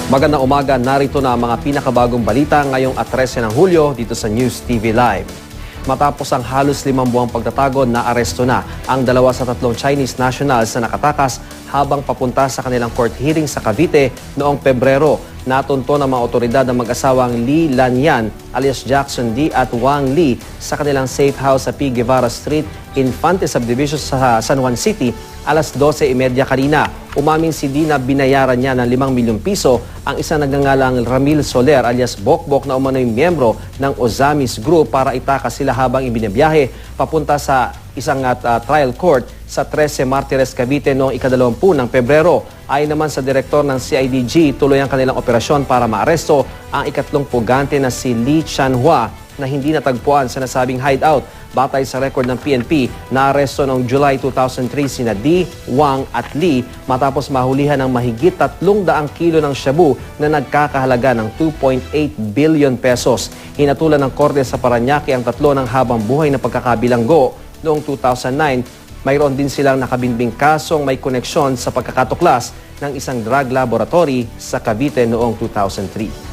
Magandang umaga, narito na ang mga pinakabagong balita ngayong 13 ng Hulyo dito sa News TV Live. Matapos ang halos 5 buwang pagtatago, naaresto na ang 2 sa 3 Chinese nationals na nakatakas habang papunta sa kanilang court hearing sa Cavite noong Pebrero. Natunto ng mga otoridad ang mag-asawang Li Lanyan alias Jackson D at Wang Li sa kanilang safe house sa P. Guevara Street, Infante Subdivision sa San Juan City alas 12:30 kanina. Umamin si D na binayaran niya ng 5 milyong piso ang isang nagngangalang Ramil Soler alias Bokbok na umano'y miyembro ng Ozamis Group para itakas sila habang ibinabiyahe papunta sa isang trial court sa 13 Martires, Cavite noong ika-20 ng Pebrero. Ayon naman sa direktor ng CIDG, tuloy ang kanilang operasyon para maaresto ang ikatlong pugante na si Lee Chanhua na hindi natagpuan sa nasabing hideout. Batay sa record ng PNP, naaresto noong July 2003 sina D, Wang at Lee matapos mahulihan ng mahigit 300 kilo ng shabu na nagkakahalaga ng 2.8 billion pesos. Hinatulan ng korte sa Parañaque ang tatlo ng habang buhay na pagkakabilanggo. Noong 2009, mayroon din silang nakabinbing kasong may koneksyon sa pagkakatuklas ng isang drug laboratory sa Cavite noong 2003.